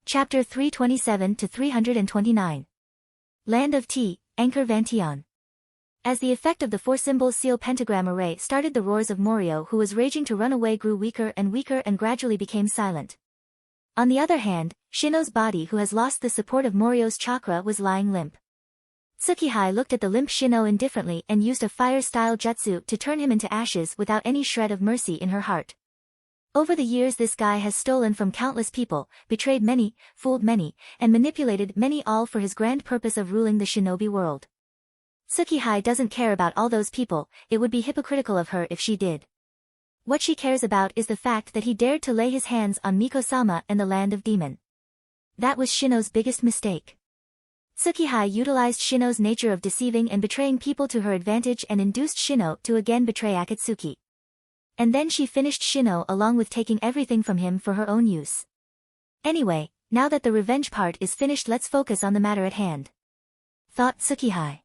Chapter 327 to 329. Land of Tea, Anchor Vantion. As the effect of the four-symbol seal pentagram array started, the roars of Morio, who was raging to run away, grew weaker and gradually became silent. On the other hand, Shino's body, who has lost the support of Morio's chakra, was lying limp. Tsukihei looked at the limp Shino indifferently and used a fire-style jutsu to turn him into ashes without any shred of mercy in her heart. Over the years, this guy has stolen from countless people, betrayed many, fooled many, and manipulated many, all for his grand purpose of ruling the shinobi world. Tsukihei doesn't care about all those people. It would be hypocritical of her if she did. What she cares about is the fact that he dared to lay his hands on Miko-sama and the land of demon. That was Shino's biggest mistake. Tsukihei utilized Shino's nature of deceiving and betraying people to her advantage and induced Shino to again betray Akatsuki. And then she finished Shino along with taking everything from him for her own use. Anyway, now that the revenge part is finished, let's focus on the matter at hand, thought Tsukihei.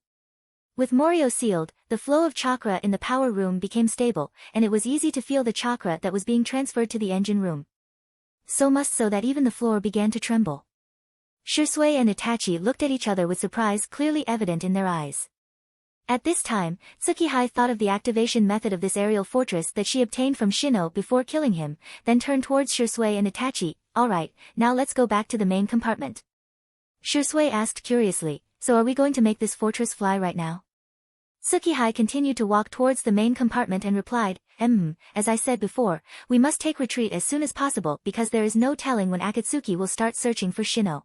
With Morio sealed, the flow of chakra in the power room became stable, and it was easy to feel the chakra that was being transferred to the engine room. So much so that even the floor began to tremble. Shisui and Itachi looked at each other with surprise clearly evident in their eyes. At this time, Tsukihei thought of the activation method of this aerial fortress that she obtained from Shino before killing him, then turned towards Shisui and Itachi. Alright, now let's go back to the main compartment. Shisui asked curiously, so are we going to make this fortress fly right now? Tsukihei continued to walk towards the main compartment and replied, as I said before, we must take retreat as soon as possible because there is no telling when Akatsuki will start searching for Shino.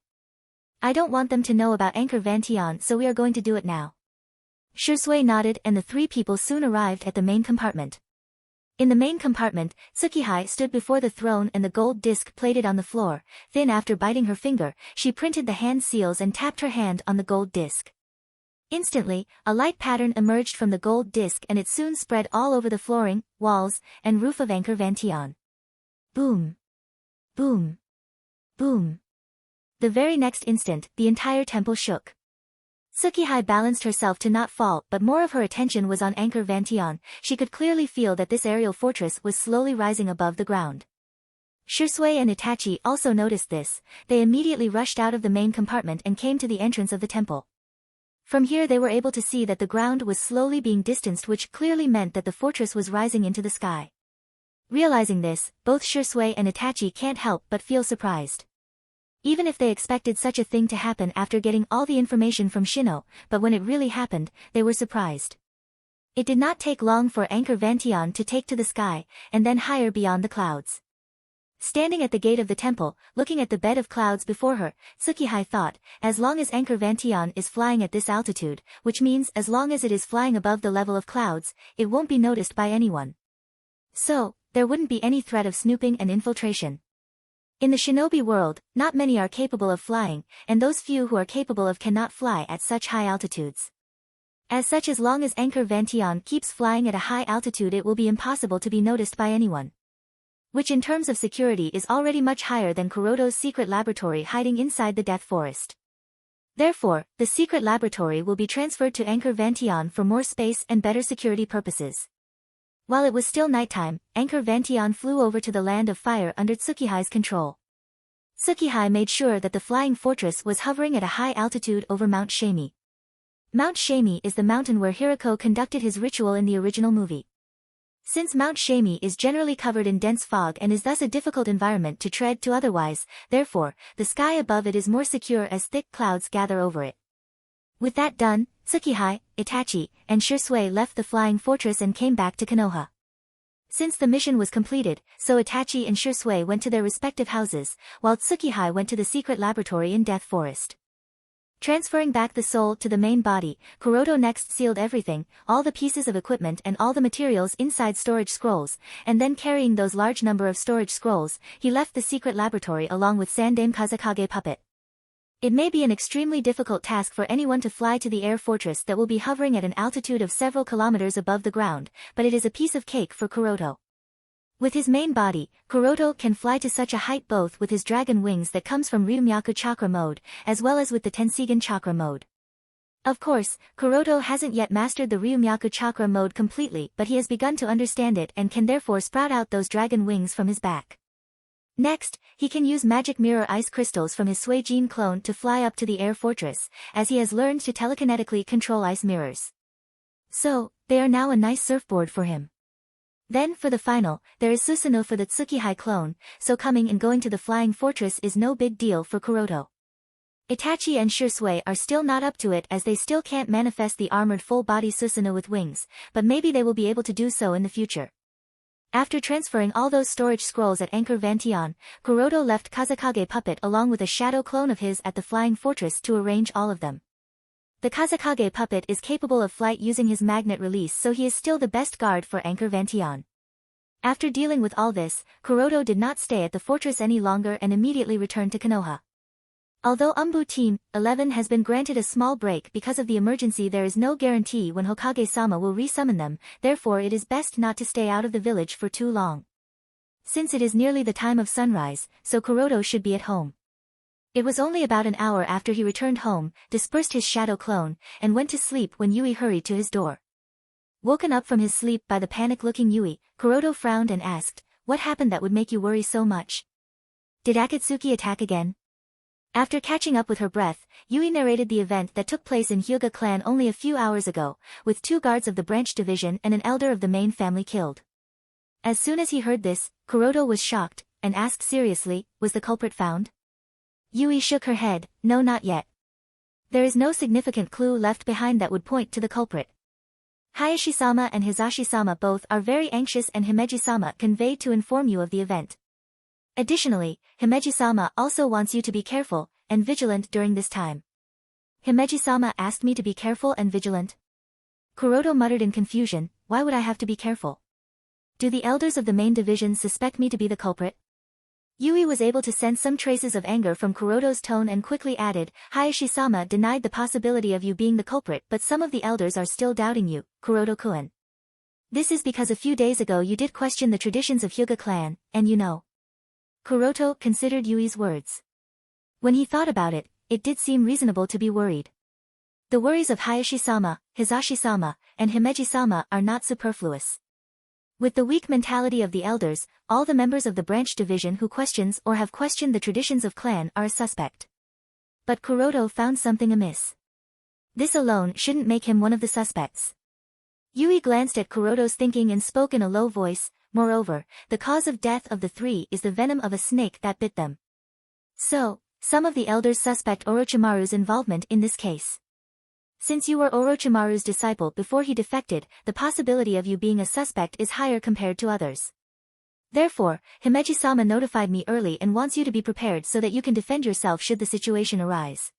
I don't want them to know about Anchor Vantion, so we are going to do it now. Shisui nodded and the three people soon arrived at the main compartment. In the main compartment, Tsukihei stood before the throne and the gold disc plated on the floor. Then, after biting her finger, she printed the hand seals and tapped her hand on the gold disc. Instantly, a light pattern emerged from the gold disc and it soon spread all over the flooring, walls, and roof of Anchor Vantion. Boom. Boom. Boom. The very next instant, the entire temple shook. Tsukihei balanced herself to not fall, but more of her attention was on Anchor Vantion. She could clearly feel that this aerial fortress was slowly rising above the ground. Shisui and Itachi also noticed this. They immediately rushed out of the main compartment and came to the entrance of the temple. From here they were able to see that the ground was slowly being distanced, which clearly meant that the fortress was rising into the sky. Realizing this, both Shisui and Itachi can't help but feel surprised. Even if they expected such a thing to happen after getting all the information from Shino, but when it really happened, they were surprised. It did not take long for Anchor Vantion to take to the sky, and then higher beyond the clouds. Standing at the gate of the temple, looking at the bed of clouds before her, Tsukihei thought, as long as Anchor Vantion is flying at this altitude, which means as long as it is flying above the level of clouds, it won't be noticed by anyone. So, there wouldn't be any threat of snooping and infiltration. In the shinobi world, not many are capable of flying, and those few who are capable of cannot fly at such high altitudes. As such, as long as Anchor Vantion keeps flying at a high altitude, it will be impossible to be noticed by anyone. Which in terms of security is already much higher than Kuroto's secret laboratory hiding inside the Death Forest. Therefore, the secret laboratory will be transferred to Anchor Vantion for more space and better security purposes. While it was still nighttime, Anchor Vantion flew over to the land of fire under Tsukihei's control. Tsukihei made sure that the flying fortress was hovering at a high altitude over Mount Shami. Mount Shami is the mountain where Hirako conducted his ritual in the original movie. Since Mount Shami is generally covered in dense fog and is thus a difficult environment to tread to otherwise, therefore, the sky above it is more secure as thick clouds gather over it. With that done, Tsukihei, Itachi, and Shisui left the flying fortress and came back to Konoha. Since the mission was completed, so Itachi and Shisui went to their respective houses, while Tsukihei went to the secret laboratory in Death Forest. Transferring back the soul to the main body, Kuroto next sealed everything, all the pieces of equipment and all the materials inside storage scrolls, and then carrying those large number of storage scrolls, he left the secret laboratory along with Sandame Kazekage puppet. It may be an extremely difficult task for anyone to fly to the air fortress that will be hovering at an altitude of several kilometers above the ground, but it is a piece of cake for Kuroto. With his main body, Kuroto can fly to such a height both with his dragon wings that comes from Ryumyaku chakra mode, as well as with the Tenseigan chakra mode. Of course, Kuroto hasn't yet mastered the Ryumyaku chakra mode completely, but he has begun to understand it and can therefore sprout out those dragon wings from his back. Next, he can use magic mirror ice crystals from his Suijin clone to fly up to the air fortress, as he has learned to telekinetically control ice mirrors. So, they are now a nice surfboard for him. Then for the final, there is Susanoo for the Tsukihai clone, so coming and going to the flying fortress is no big deal for Kuroto. Itachi and Shisui are still not up to it as they still can't manifest the armored full-body Susanoo with wings, but maybe they will be able to do so in the future. After transferring all those storage scrolls at Anchor Vantion, Kuroto left Kazekage Puppet along with a shadow clone of his at the flying fortress to arrange all of them. The Kazekage Puppet is capable of flight using his magnet release, so he is still the best guard for Anchor Vantion. After dealing with all this, Kuroto did not stay at the fortress any longer and immediately returned to Konoha. Although Team 11 has been granted a small break because of the emergency, there is no guarantee when Hokage-sama will re-summon them, therefore it is best not to stay out of the village for too long. Since it is nearly the time of sunrise, so Kuroto should be at home. It was only about an hour after he returned home, dispersed his shadow clone, and went to sleep when Yui hurried to his door. Woken up from his sleep by the panic-looking Yui, Kuroto frowned and asked, "What happened that would make you worry so much? Did Akatsuki attack again?" After catching up with her breath, Yui narrated the event that took place in Hyuga clan only a few hours ago, with 2 guards of the branch division and an elder of the main family killed. As soon as he heard this, Kuroto was shocked, and asked seriously, "Was the culprit found?" Yui shook her head, "No, not yet. There is no significant clue left behind that would point to the culprit. Hayashi-sama and Hizashi-sama both are very anxious and Himeji-sama conveyed to inform you of the event. Additionally, Himeji-sama also wants you to be careful and vigilant during this time." Himeji-sama asked me to be careful and vigilant? Kuroto muttered in confusion, "Why would I have to be careful? Do the elders of the main division suspect me to be the culprit?" Yui was able to sense some traces of anger from Kuroto's tone and quickly added, "Hayashi-sama denied the possibility of you being the culprit, but some of the elders are still doubting you, Kuroto-kun. This is because a few days ago you did question the traditions of Hyuga clan, and you know." Kuroto considered Yui's words. When he thought about it, it did seem reasonable to be worried. The worries of Hayashi-sama, Hizashi-sama, and Himeji-sama are not superfluous. With the weak mentality of the elders, all the members of the branch division who questions or have questioned the traditions of clan are a suspect. But Kuroto found something amiss. This alone shouldn't make him one of the suspects. Yui glanced at Kuroto's thinking and spoke in a low voice, "Moreover, the cause of death of the 3 is the venom of a snake that bit them. So, some of the elders suspect Orochimaru's involvement in this case. Since you were Orochimaru's disciple before he defected, the possibility of you being a suspect is higher compared to others. Therefore, Himeji-sama notified me early and wants you to be prepared so that you can defend yourself should the situation arise."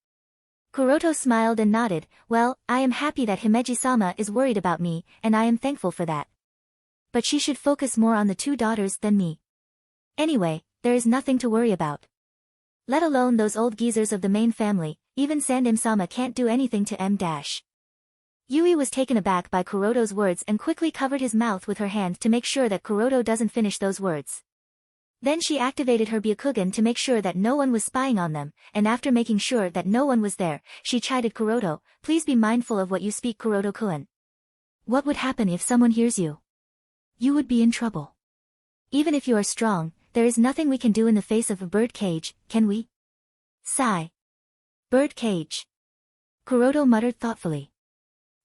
Kuroto smiled and nodded, "Well, I am happy that Himeji-sama is worried about me, and I am thankful for that. But she should focus more on the 2 daughters than me. Anyway, there is nothing to worry about. Let alone those old geezers of the main family, even Sandim-sama can't do anything to M-." Yui was taken aback by Kuroto's words and quickly covered his mouth with her hand to make sure that Kuroto doesn't finish those words. Then she activated her Byakugan to make sure that no one was spying on them, and after making sure that no one was there, she chided Kuroto, "Please be mindful of what you speak, Kuroto-kun. What would happen if someone hears you? You would be in trouble. Even if you are strong, there is nothing we can do in the face of a bird cage, can we?" Sigh. Bird cage. Kuroto muttered thoughtfully.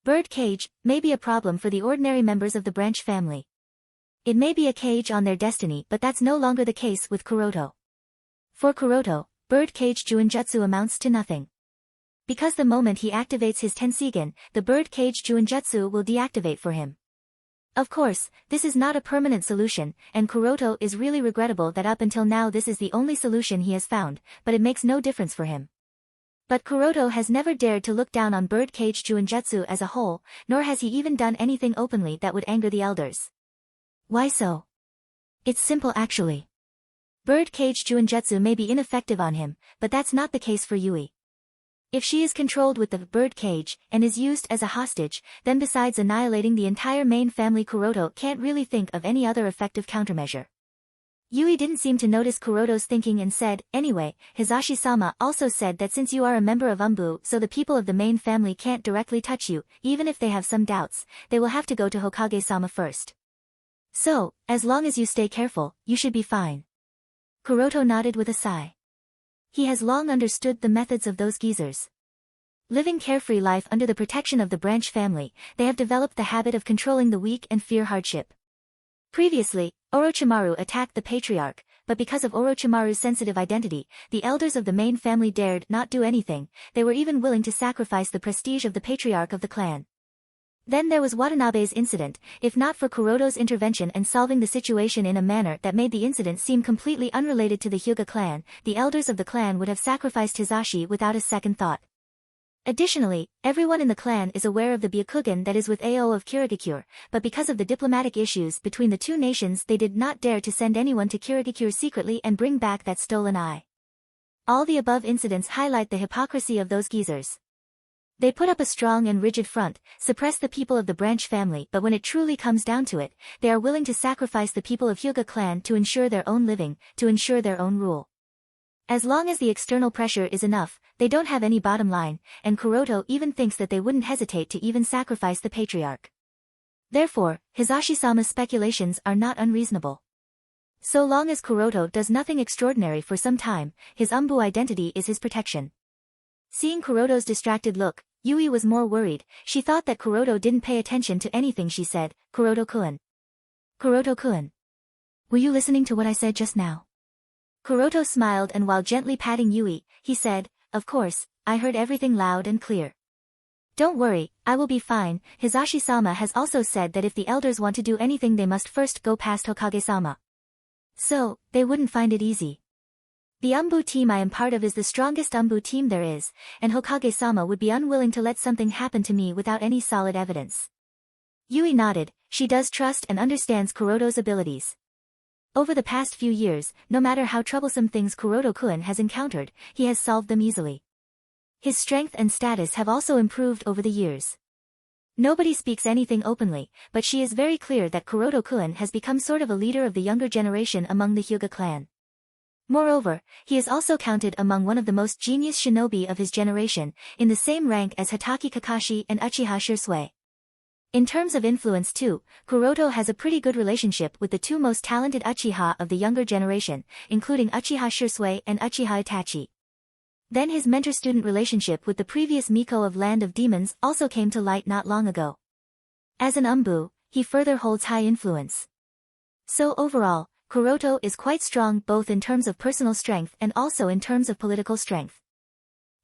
Bird cage may be a problem for the ordinary members of the branch family. It may be a cage on their destiny, but that's no longer the case with Kuroto. For Kuroto, bird cage Juinjutsu amounts to nothing. Because the moment he activates his Tenseigan, the bird cage Juinjutsu will deactivate for him. Of course, this is not a permanent solution, and Kuroto is really regrettable that up until now this is the only solution he has found, but it makes no difference for him. But Kuroto has never dared to look down on bird cage Juinjutsu as a whole, nor has he even done anything openly that would anger the elders. Why so? It's simple actually. Bird cage Juinjutsu may be ineffective on him, but that's not the case for Yui. If she is controlled with the bird cage and is used as a hostage, then besides annihilating the entire main family, Kuroto can't really think of any other effective countermeasure. Yui didn't seem to notice Kuroto's thinking and said, "Anyway, Hizashi-sama also said that since you are a member of so the people of the main family can't directly touch you, even if they have some doubts, they will have to go to Hokage-sama first. So, as long as you stay careful, you should be fine." Kuroto nodded with a sigh. He has long understood the methods of those geezers. Living carefree life under the protection of the branch family, they have developed the habit of controlling the weak and fear hardship. Previously, Orochimaru attacked the patriarch, but because of Orochimaru's sensitive identity, the elders of the main family dared not do anything. They were even willing to sacrifice the prestige of the patriarch of the clan. Then there was Watanabe's incident. If not for Kuroto's intervention and solving the situation in a manner that made the incident seem completely unrelated to the Hyuga clan, the elders of the clan would have sacrificed Hisashi without a second thought. Additionally, everyone in the clan is aware of the Byakugan that is with Ao of Kirigakure, but because of the diplomatic issues between the two nations they did not dare to send anyone to Kirigakure secretly and bring back that stolen eye. All the above incidents highlight the hypocrisy of those geezers. They put up a strong and rigid front, suppress the people of the branch family, but when it truly comes down to it, they are willing to sacrifice the people of Hyuga clan to ensure their own living, to ensure their own rule. As long as the external pressure is enough, they don't have any bottom line, and Kuroto even thinks that they wouldn't hesitate to even sacrifice the patriarch. Therefore, Hisashi-sama's speculations are not unreasonable. So long as Kuroto does nothing extraordinary for some time, his Umbu identity is his protection. Seeing Kuroto's distracted look, Yui was more worried. She thought that Kuroto didn't pay attention to anything she said. Kuroto-kun. Kuroto-kun. Were you listening to what I said just now? Kuroto smiled and while gently patting Yui, he said, "Of course, I heard everything loud and clear. Don't worry, I will be fine." Hisashi-sama has also said that if the elders want to do anything they must first go past Hokage-sama. So, they wouldn't find it easy. The Umbu team I am part of is the strongest Umbu team there is, and Hokage-sama would be unwilling to let something happen to me without any solid evidence. Yui nodded. She does trust and understands Kuroto's abilities. Over the past few years, no matter how troublesome things Kuroto-kun has encountered, he has solved them easily. His strength and status have also improved over the years. Nobody speaks anything openly, but she is very clear that Kuroto-kun has become sort of a leader of the younger generation among the Hyuga clan. Moreover, he is also counted among one of the most genius shinobi of his generation, in the same rank as Hatake Kakashi and Uchiha Shisui. In terms of influence too, Kuroto has a pretty good relationship with the two most talented Uchiha of the younger generation, including Uchiha Shisui and Uchiha Itachi. Then his mentor-student relationship with the previous Miko of Land of Demons also came to light not long ago. As an Umbu, he further holds high influence. So overall, Kuroto is quite strong both in terms of personal strength and also in terms of political strength.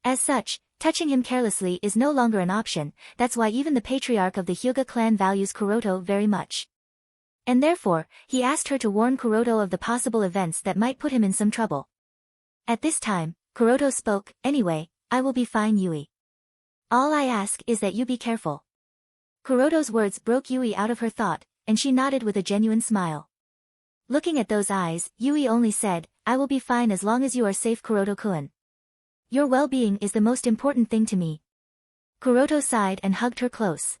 As such, touching him carelessly is no longer an option. That's why even the patriarch of the Hyuga clan values Kuroto very much. And therefore, he asked her to warn Kuroto of the possible events that might put him in some trouble. At this time, Kuroto spoke. "Anyway, I will be fine, Yui. All I ask is that you be careful." Kuroto's words broke Yui out of her thought, and she nodded with a genuine smile. Looking at those eyes, Yui only said, "I will be fine as long as you are safe, Kuroto-kun. Your well-being is the most important thing to me." Kuroto sighed and hugged her close.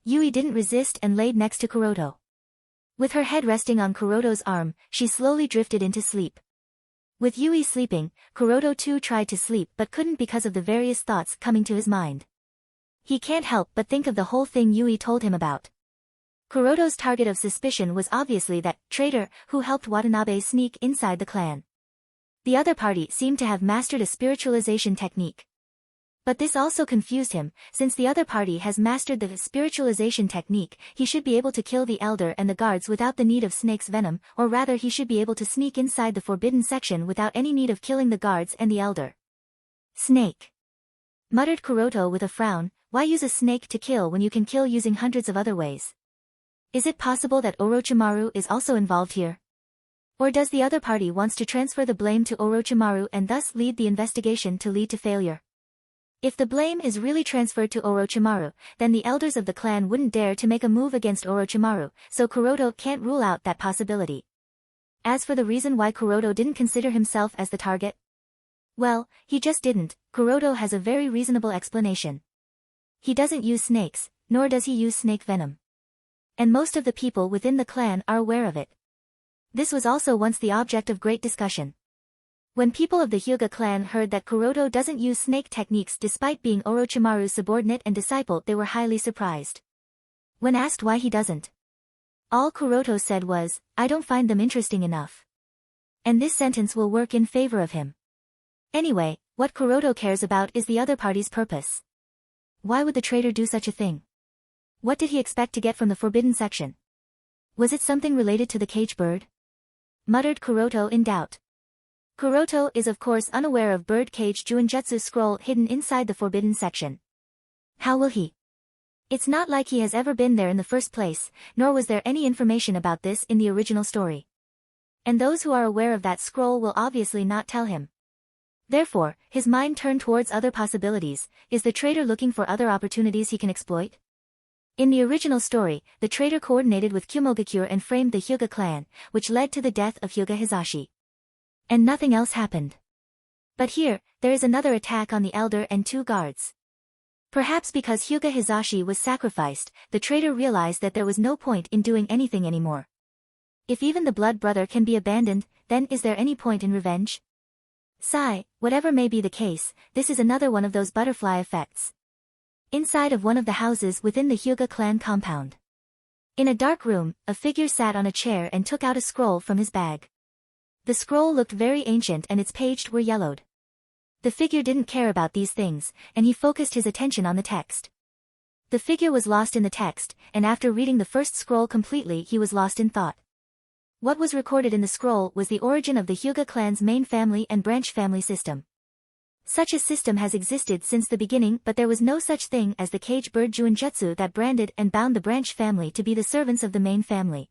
Yui didn't resist and laid next to Kuroto. With her head resting on Kuroto's arm, she slowly drifted into sleep. With Yui sleeping, Kuroto too tried to sleep but couldn't because of the various thoughts coming to his mind. He can't help but think of the whole thing Yui told him about. Kuroto's target of suspicion was obviously that traitor who helped Watanabe sneak inside the clan. The other party seemed to have mastered a spiritualization technique. But this also confused him. Since the other party has mastered the spiritualization technique, he should be able to kill the elder and the guards without the need of snake's venom, or rather he should be able to sneak inside the forbidden section without any need of killing the guards and the elder. "Snake," muttered Kuroto with a frown. "Why use a snake to kill when you can kill using hundreds of other ways? Is it possible that Orochimaru is also involved here? Or does the other party wants to transfer the blame to Orochimaru and thus lead the investigation to lead to failure? If the blame is really transferred to Orochimaru, then the elders of the clan wouldn't dare to make a move against Orochimaru, so Kuroto can't rule out that possibility. As for the reason why Kuroto didn't consider himself as the target, well, he just didn't. Kuroto has a very reasonable explanation. He doesn't use snakes, nor does he use snake venom. And most of the people within the clan are aware of it. This was also once the object of great discussion. When people of the Hyuga clan heard that Kuroto doesn't use snake techniques despite being Orochimaru's subordinate and disciple, they were highly surprised. When asked why he doesn't, all Kuroto said was, "I don't find them interesting enough." And this sentence will work in favor of him. Anyway, what Kuroto cares about is the other party's purpose. Why would the traitor do such a thing? What did he expect to get from the forbidden section? Was it something related to the cage bird? Muttered Kuroto in doubt. Kuroto is of course unaware of bird cage Juinjutsu scroll hidden inside the forbidden section. How will he? It's not like he has ever been there in the first place, nor was there any information about this in the original story. And those who are aware of that scroll will obviously not tell him. Therefore, his mind turned towards other possibilities. Is the traitor looking for other opportunities he can exploit? In the original story, the traitor coordinated with Kumogakure and framed the Hyuga clan, which led to the death of Hyuga Hizashi. And nothing else happened. But here, there is another attack on the elder and 2 guards. Perhaps because Hyuga Hizashi was sacrificed, the traitor realized that there was no point in doing anything anymore. If even the blood brother can be abandoned, then is there any point in revenge? Sigh, whatever may be the case, this is another one of those butterfly effects. Inside of one of the houses within the Hyuga clan compound. In a dark room, a figure sat on a chair and took out a scroll from his bag. The scroll looked very ancient and its pages were yellowed. The figure didn't care about these things, and he focused his attention on the text. The figure was lost in the text, and after reading the first scroll completely he was lost in thought. What was recorded in the scroll was the origin of the Hyuga clan's main family and branch family system. Such a system has existed since the beginning, but there was no such thing as the cage bird Juinjutsu that branded and bound the branch family to be the servants of the main family.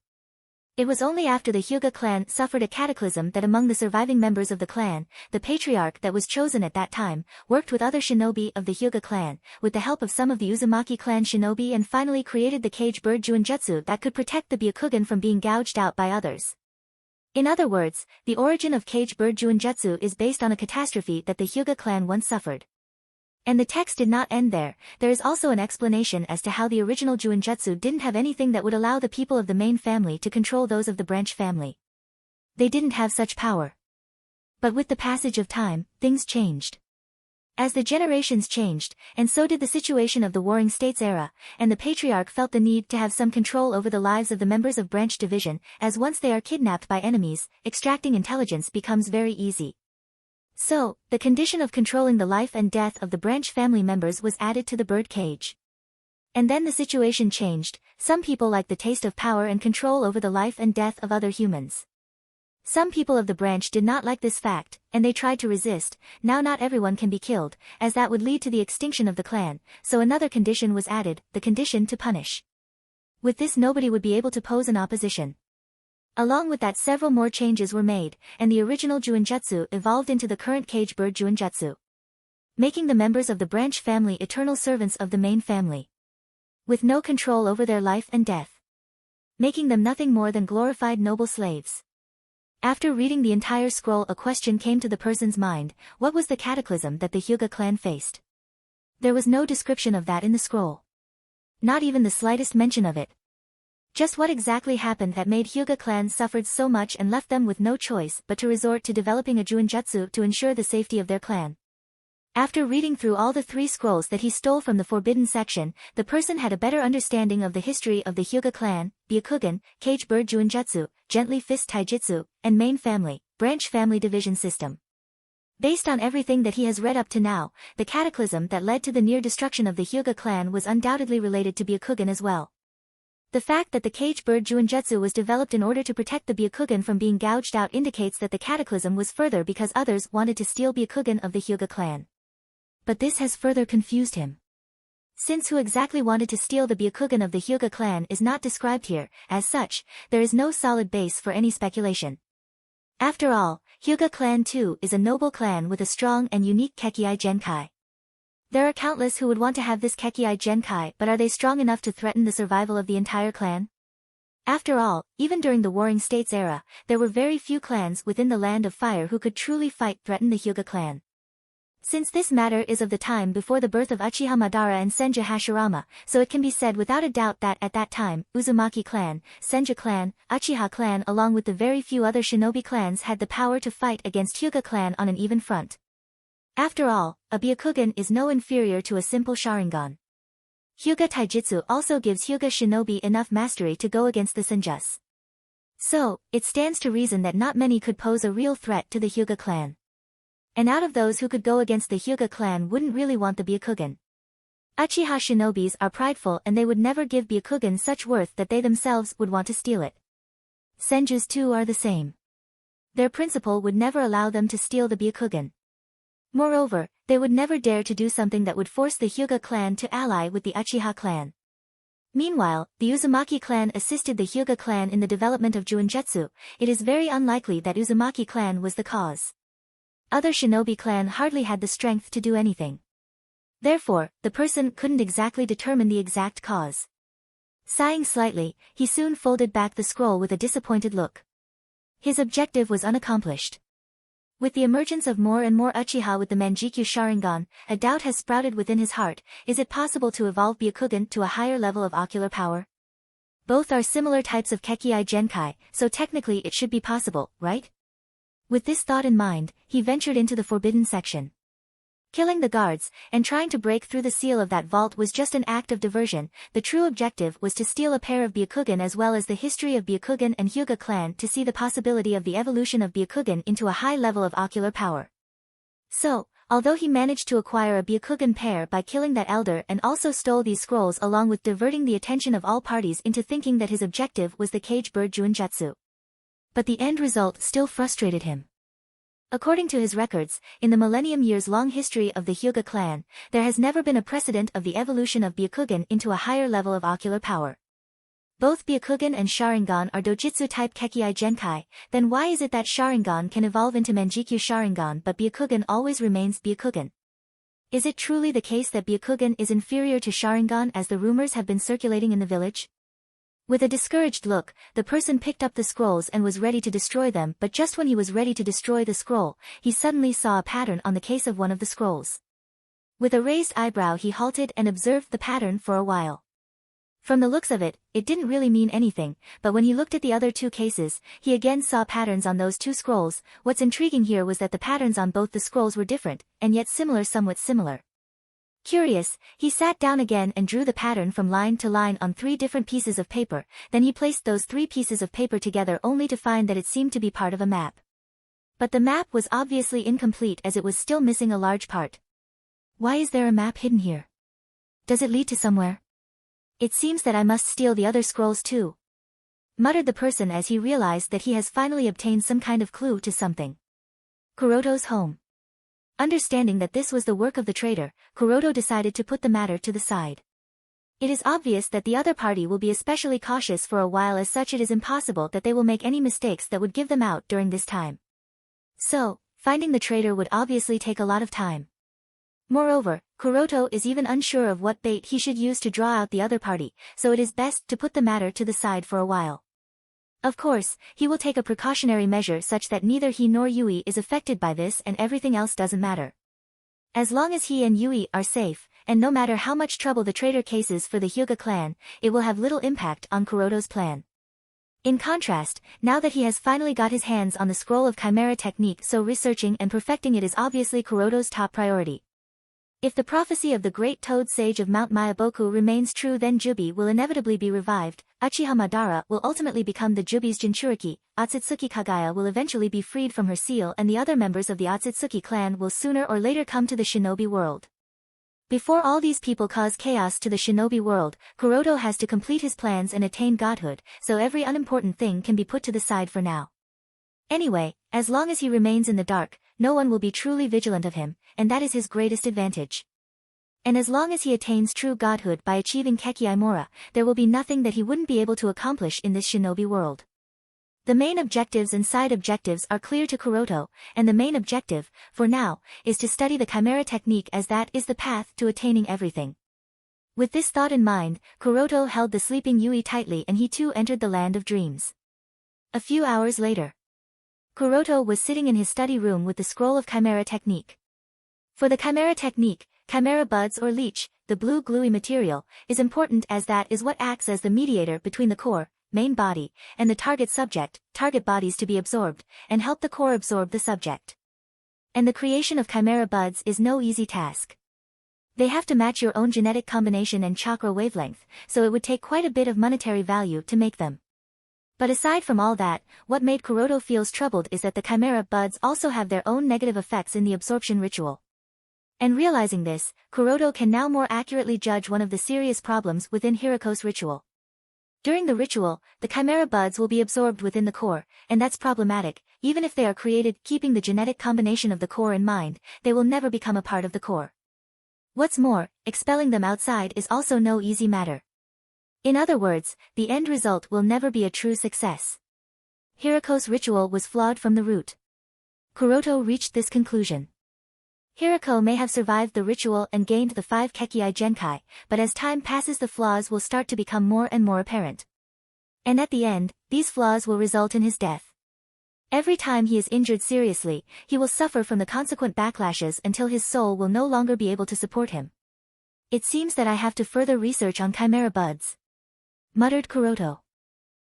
It was only after the Hyuga clan suffered a cataclysm that among the surviving members of the clan, the patriarch that was chosen at that time, worked with other shinobi of the Hyuga clan, with the help of some of the Uzumaki clan shinobi and finally created the cage bird Juinjutsu that could protect the Byakugan from being gouged out by others. In other words, the origin of cage bird Juinjutsu is based on a catastrophe that the Hyuga clan once suffered. And the text did not end there. There is also an explanation as to how the original Juinjutsu didn't have anything that would allow the people of the main family to control those of the branch family. They didn't have such power. But with the passage of time, things changed. As the generations changed, and so did the situation of the Warring States era, and the patriarch felt the need to have some control over the lives of the members of branch division, as once they are kidnapped by enemies, extracting intelligence becomes very easy. So, the condition of controlling the life and death of the branch family members was added to the bird cage. And then the situation changed. Some people liked the taste of power and control over the life and death of other humans. Some people of the branch did not like this fact, and they tried to resist. Now not everyone can be killed, as that would lead to the extinction of the clan, so another condition was added, the condition to punish. With this nobody would be able to pose an opposition. Along with that several more changes were made, and the original Juinjutsu evolved into the current cage bird Juinjutsu. Making the members of the branch family eternal servants of the main family. With no control over their life and death. Making them nothing more than glorified noble slaves. After reading the entire scroll, a question came to the person's mind: what was the cataclysm that the Hyuga clan faced? There was no description of that in the scroll. Not even the slightest mention of it. Just what exactly happened that made Hyuga clan suffered so much and left them with no choice but to resort to developing a Juinjutsu to ensure the safety of their clan? After reading through all the 3 scrolls that he stole from the forbidden section, the person had a better understanding of the history of the Hyuga clan, Byakugan, cage bird Juinjutsu, gently fist taijutsu, and main family, branch family division system. Based on everything that he has read up to now, the cataclysm that led to the near destruction of the Hyuga clan was undoubtedly related to Byakugan as well. The fact that the cage bird Juinjutsu was developed in order to protect the Byakugan from being gouged out indicates that the cataclysm was further because others wanted to steal Byakugan of the Hyuga clan. But this has further confused him. Since who exactly wanted to steal the Byakugan of the Hyuga clan is not described here, as such, there is no solid base for any speculation. After all, Hyuga clan too is a noble clan with a strong and unique Kekkai Genkai. There are countless who would want to have this Kekkai Genkai, but are they strong enough to threaten the survival of the entire clan? After all, even during the Warring States era, there were very few clans within the Land of Fire who could truly threaten the Hyuga clan. Since this matter is of the time before the birth of Uchiha Madara and Senju Hashirama, so it can be said without a doubt that at that time, Uzumaki clan, Senju clan, Uchiha clan along with the very few other shinobi clans had the power to fight against Hyuga clan on an even front. After all, a Byakugan is no inferior to a simple Sharingan. Hyuga Taijutsu also gives Hyuga shinobi enough mastery to go against the Senjus. So, it stands to reason that not many could pose a real threat to the Hyuga clan. And out of those who could go against the Hyuga clan wouldn't really want the Byakugan. Uchiha shinobis are prideful and they would never give Byakugan such worth that they themselves would want to steal it. Senjus too are the same. Their principal would never allow them to steal the Byakugan. Moreover, they would never dare to do something that would force the Hyuga clan to ally with the Uchiha clan. Meanwhile, the Uzumaki clan assisted the Hyuga clan in the development of Juinjutsu. It is very unlikely that Uzumaki clan was the cause. Other shinobi clan hardly had the strength to do anything. Therefore, the person couldn't exactly determine the exact cause. Sighing slightly, he soon folded back the scroll with a disappointed look. His objective was unaccomplished. With the emergence of more and more Uchiha with the Manjikyu Sharingan, a doubt has sprouted within his heart: is it possible to evolve Byakugan to a higher level of ocular power? Both are similar types of Kekii Genkai, so technically it should be possible, right? With this thought in mind, he ventured into the forbidden section. Killing the guards, and trying to break through the seal of that vault was just an act of diversion. The true objective was to steal a pair of Byakugan as well as the history of Byakugan and Hyuga clan to see the possibility of the evolution of Byakugan into a high level of ocular power. So, although he managed to acquire a Byakugan pair by killing that elder and also stole these scrolls along with diverting the attention of all parties into thinking that his objective was the cage bird Juinjutsu. But the end result still frustrated him. According to his records, in the millennium-years-long history of the Hyuga clan, there has never been a precedent of the evolution of Byakugan into a higher level of ocular power. Both Byakugan and Sharingan are Dojutsu-type Kekii Genkai, then why is it that Sharingan can evolve into Manjikyu Sharingan but Byakugan always remains Byakugan? Is it truly the case that Byakugan is inferior to Sharingan as the rumors have been circulating in the village? With a discouraged look, the person picked up the scrolls and was ready to destroy them, but just when he was ready to destroy the scroll, he suddenly saw a pattern on the case of one of the scrolls. With a raised eyebrow he halted and observed the pattern for a while. From the looks of it, it didn't really mean anything, but when he looked at the other two cases, he again saw patterns on those two scrolls. What's intriguing here was that the patterns on both the scrolls were different, and yet somewhat similar. Curious, he sat down again and drew the pattern from line to line on 3 different pieces of paper, then he placed those 3 pieces of paper together only to find that it seemed to be part of a map. But the map was obviously incomplete as it was still missing a large part. Why is there a map hidden here? Does it lead to somewhere? It seems that I must steal the other scrolls too, muttered the person as he realized that he has finally obtained some kind of clue to something. Kuroto's home. Understanding that this was the work of the traitor, Kuroto decided to put the matter to the side. It is obvious that the other party will be especially cautious for a while, as such it is impossible that they will make any mistakes that would give them out during this time. So, finding the traitor would obviously take a lot of time. Moreover, Kuroto is even unsure of what bait he should use to draw out the other party, so it is best to put the matter to the side for a while. Of course, he will take a precautionary measure such that neither he nor Yui is affected by this and everything else doesn't matter. As long as he and Yui are safe, and no matter how much trouble the traitor cases for the Hyuga clan, it will have little impact on Kuroto's plan. In contrast, now that he has finally got his hands on the scroll of chimera technique, so researching and perfecting it is obviously Kuroto's top priority. If the prophecy of the great toad sage of Mount Myaboku remains true, then Jubi will inevitably be revived, Uchiha Madara will ultimately become the Jubi's Jinchuriki, Otsutsuki Kagaya will eventually be freed from her seal, and the other members of the Otsutsuki clan will sooner or later come to the shinobi world. Before all these people cause chaos to the shinobi world, Kuroto has to complete his plans and attain godhood, so every unimportant thing can be put to the side for now. Anyway, as long as he remains in the dark, no one will be truly vigilant of him, and that is his greatest advantage. And as long as he attains true godhood by achieving Kekii Mora, there will be nothing that he wouldn't be able to accomplish in this shinobi world. The main objectives and side objectives are clear to Kuroto, and the main objective, for now, is to study the chimera technique, as that is the path to attaining everything. With this thought in mind, Kuroto held the sleeping Yui tightly and he too entered the land of dreams. A few hours later, Kuroto was sitting in his study room with the scroll of chimera technique. For the chimera technique, chimera buds or leech, the blue gluey material, is important as that is what acts as the mediator between the core, main body, and the target subject, target bodies to be absorbed, and help the core absorb the subject. And the creation of chimera buds is no easy task. They have to match your own genetic combination and chakra wavelength, so it would take quite a bit of monetary value to make them. But aside from all that, what made Kuroto feels troubled is that the chimera buds also have their own negative effects in the absorption ritual. And realizing this, Kuroto can now more accurately judge one of the serious problems within Hiroko's ritual. During the ritual, the chimera buds will be absorbed within the core, and that's problematic. Even if they are created keeping the genetic combination of the core in mind, they will never become a part of the core. What's more, expelling them outside is also no easy matter. In other words, the end result will never be a true success. Hiroko's ritual was flawed from the root. Kuroto reached this conclusion. Hiroko may have survived the ritual and gained the 5 Kekkai Genkai, but as time passes the flaws will start to become more and more apparent. And at the end, these flaws will result in his death. Every time he is injured seriously, he will suffer from the consequent backlashes until his soul will no longer be able to support him. It seems that I have to further research on chimera buds, muttered Kuroto.